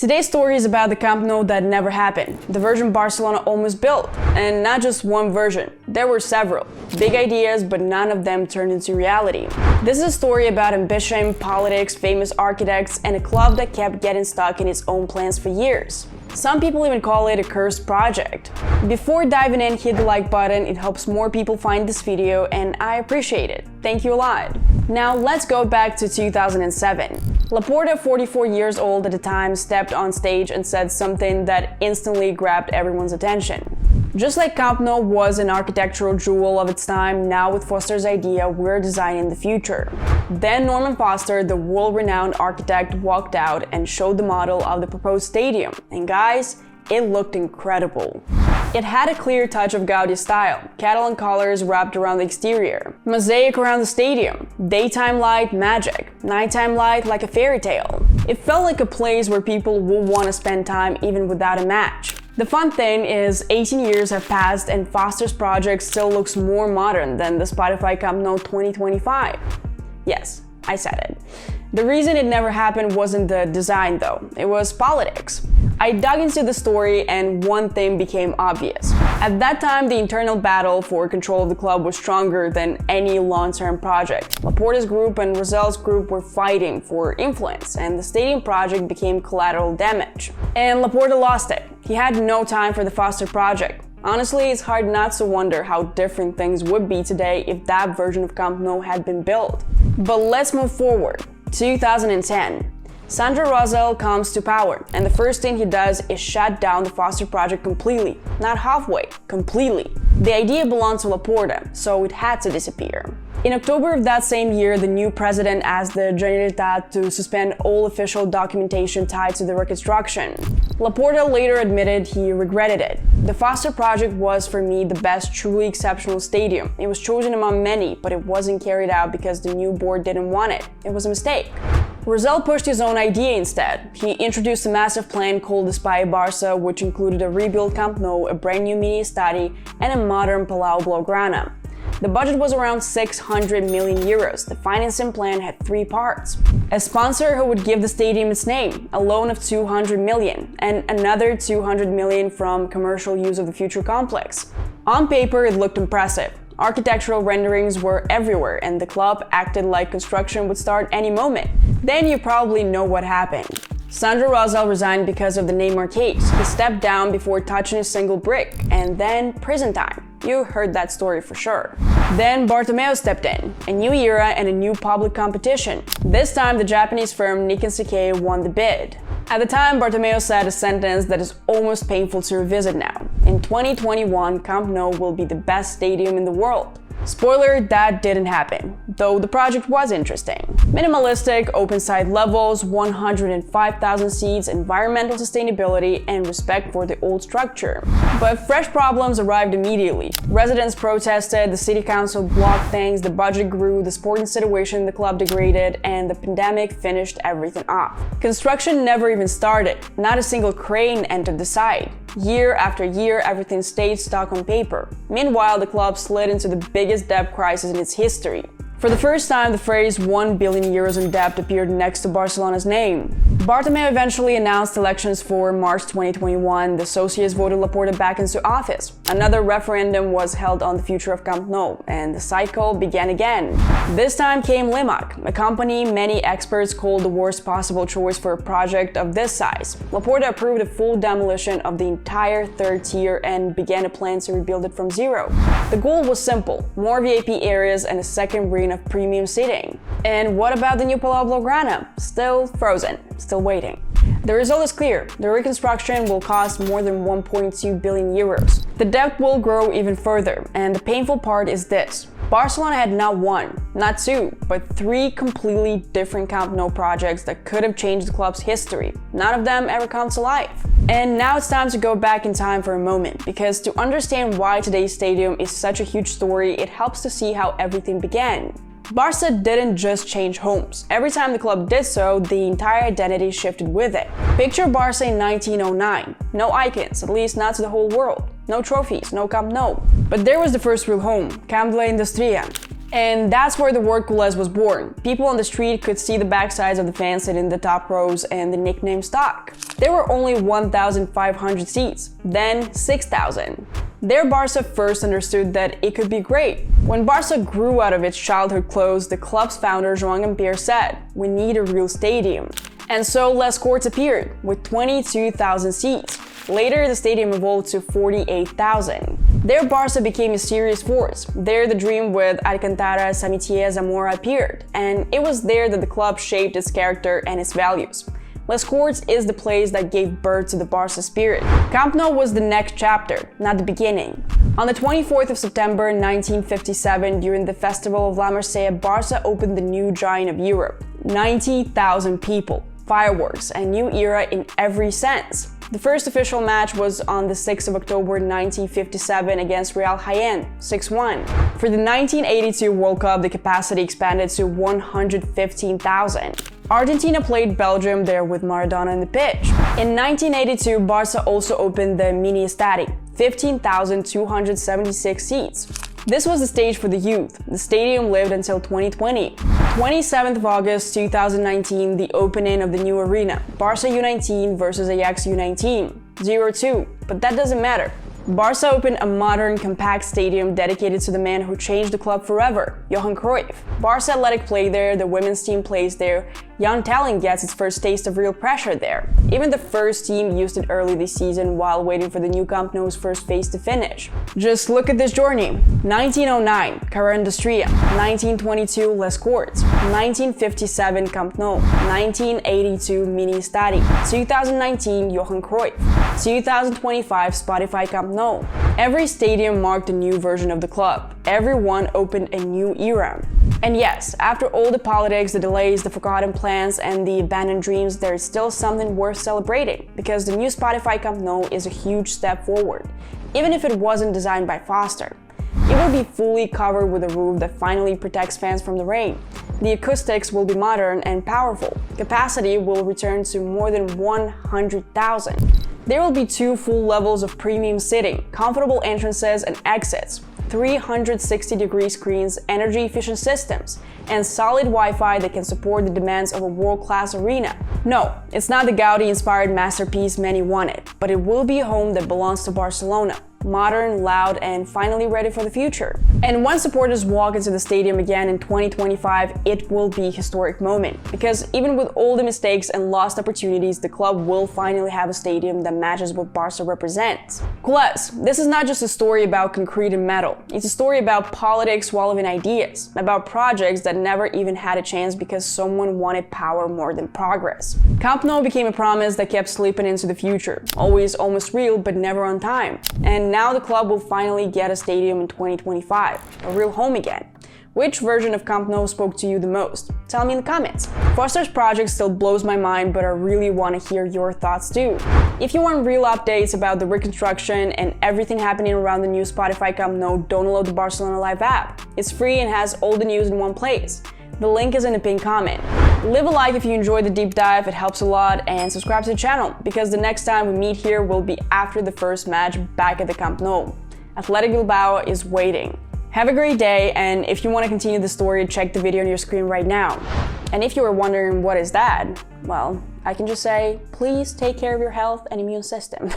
Today's story is about the Camp Nou that never happened, the version Barcelona almost built. And not just one version, there were several. Big ideas, but none of them turned into reality. This is a story about ambition, politics, famous architects, and a club that kept getting stuck in its own plans for years. Some people even call it a cursed project. Before diving in, hit the like button, it helps more people find this video and I appreciate it. Thank you a lot. Now let's go back to 2007. Laporta, 44 years old at the time, stepped on stage and said something that instantly grabbed everyone's attention. Just like Camp Nou was an architectural jewel of its time, now with Foster's idea, we're designing the future. Then Norman Foster, the world-renowned architect, walked out and showed the model of the proposed stadium. And guys, it looked incredible. It had a clear touch of Gaudi style, Catalan colors wrapped around the exterior, mosaic around the stadium, daytime light magic, nighttime light like a fairy tale. It felt like a place where people will want to spend time even without a match. The fun thing is 18 years have passed and Foster's project still looks more modern than the Spotify Camp Nou 2025. Yes, I said it. The reason it never happened wasn't the design though, it was politics. I dug into the story and one thing became obvious. At that time, the internal battle for control of the club was stronger than any long-term project. Laporta's group and Rosell's group were fighting for influence, and the stadium project became collateral damage. And Laporta lost it. He had no time for the Foster project. Honestly, it's hard not to wonder how different things would be today if that version of Camp Nou had been built. But let's move forward. 2010. Rosell comes to power, and the first thing he does is shut down the Foster project completely. Not halfway, completely. The idea belonged to Laporta, so it had to disappear. In October of that same year, the new president asked the Generalitat to suspend all official documentation tied to the reconstruction. Laporta later admitted he regretted it. The Foster project was, for me, the best truly exceptional stadium. It was chosen among many, but it wasn't carried out because the new board didn't want it. It was a mistake. Rosell pushed his own idea instead. He introduced a massive plan called Espai Barça, which included a rebuilt Camp Nou, a brand new mini stadi, and a modern Palau Blaugrana. The budget was around 600 million euros. The financing plan had three parts. A sponsor who would give the stadium its name, a loan of 200 million, and another 200 million from commercial use of the future complex. On paper, it looked impressive. Architectural renderings were everywhere, and the club acted like construction would start any moment. Then you probably know what happened. Rosell resigned because of the Neymar case. He stepped down before touching a single brick, and then prison time. You heard that story for sure. Then Bartomeu stepped in, a new era and a new public competition. This time the Japanese firm Nikken Sekkei won the bid. At the time, Bartomeu said a sentence that is almost painful to revisit now. In 2021, Camp Nou will be the best stadium in the world. Spoiler, that didn't happen, though the project was interesting. Minimalistic, open-side levels, 105,000 seats, environmental sustainability, and respect for the old structure. But fresh problems arrived immediately. Residents protested, the city council blocked things, the budget grew, the sporting situation in the club degraded, and the pandemic finished everything off. Construction never even started. Not a single crane entered the site. Year after year, everything stayed stuck on paper. Meanwhile, the club slid into the biggest debt crisis in its history. For the first time, the phrase 1 billion euros in debt appeared next to Barcelona's name. Bartomeu eventually announced elections for March 2021. The Socialists voted Laporta back into office. Another referendum was held on the future of Camp Nou, and the cycle began again. This time came Limac, a company many experts called the worst possible choice for a project of this size. Laporta approved a full demolition of the entire third tier and began a plan to rebuild it from zero. The goal was simple: more VIP areas and a second ring of premium seating. And what about the new Palau Blaugrana? Still frozen, still waiting. The result is clear. The reconstruction will cost more than 1.2 billion euros. The debt will grow even further, and the painful part is this. Barcelona had not one, not two, but three completely different Camp Nou projects that could have changed the club's history. None of them ever come to life. And now it's time to go back in time for a moment, because to understand why today's stadium is such a huge story, it helps to see how everything began. Barca didn't just change homes. Every time the club did so, the entire identity shifted with it. Picture Barca in 1909. No icons, at least not to the whole world. No trophies, no Camp Nou. But there was the first real home, Camp de la Industria. And that's where the word CULES was born. People on the street could see the backsides of the fans sitting in the top rows and the nickname stuck. There were only 1,500 seats, then 6,000. There Barca first understood that it could be great. When Barca grew out of its childhood clothes, the club's founder Joan said, "We need a real stadium." And so Les Courts appeared, with 22,000 seats. Later, the stadium evolved to 48,000. There Barca became a serious force. There the dream with Alcantara, Samitier, Zamora appeared. And it was there that the club shaped its character and its values. Les Courts is the place that gave birth to the Barca spirit. Camp Nou was the next chapter, not the beginning. On the 24th of September 1957, during the Festival of La Marseillaise, Barca opened the new giant of Europe. 90,000 people, fireworks, a new era in every sense. The first official match was on the 6th of October 1957 against Real Jaén, 6-1. For the 1982 World Cup, the capacity expanded to 115,000. Argentina played Belgium there with Maradona in the pitch. In 1982, Barca also opened the Mini Estadi, 15,276 seats. This was the stage for the youth. The stadium lived until 2020. 27th of August 2019, the opening of the new arena, Barca U19 versus Ajax U19, 0-2, but that doesn't matter. Barca opened a modern, compact stadium dedicated to the man who changed the club forever, Johan Cruyff. Barca Athletic play there, the women's team plays there, young talent gets its first taste of real pressure there. Even the first team used it early this season while waiting for the new Camp Nou's first phase to finish. Just look at this journey. 1909, Carrera Industria. 1922, Les Courts. 1957, Camp Nou. 1982, Mini Estadi. 2019, Johan Cruyff. 2025, Spotify Camp Nou. Every stadium marked a new version of the club. Every one opened a new era. And yes, after all the politics, the delays, the forgotten plans, and the abandoned dreams, there is still something worth celebrating, because the new Spotify Camp Nou is a huge step forward, even if it wasn't designed by Foster. It will be fully covered with a roof that finally protects fans from the rain. The acoustics will be modern and powerful. Capacity will return to more than 100,000. There will be 2 full levels of premium seating, comfortable entrances and exits, 360-degree screens, energy-efficient systems, and solid Wi-Fi that can support the demands of a world-class arena. No, it's not the Gaudi-inspired masterpiece many wanted, but it will be a home that belongs to Barcelona. Modern, loud, and finally ready for the future. And when supporters walk into the stadium again in 2025, it will be a historic moment. Because even with all the mistakes and lost opportunities, the club will finally have a stadium that matches what Barca represents. CULES, this is not just a story about concrete and metal. It's a story about politics swallowing ideas, about projects that never even had a chance because someone wanted power more than progress. Camp Nou became a promise that kept slipping into the future, always almost real but never on time. And now the club will finally get a stadium in 2025, a real home again. Which version of Camp Nou spoke to you the most? Tell me in the comments. Foster's project still blows my mind, but I really want to hear your thoughts too. If you want real updates about the reconstruction and everything happening around the new Spotify Camp Nou, download the Barcelona Live app. It's free and has all the news in one place. The link is in the pinned comment. Leave a like if you enjoyed the deep dive, it helps a lot, and subscribe to the channel, because the next time we meet here will be after the first match back at the Camp Nou. Athletic Bilbao is waiting. Have a great day, and if you want to continue the story, check the video on your screen right now. And if you were wondering what is that, well, I can just say, please take care of your health and immune system.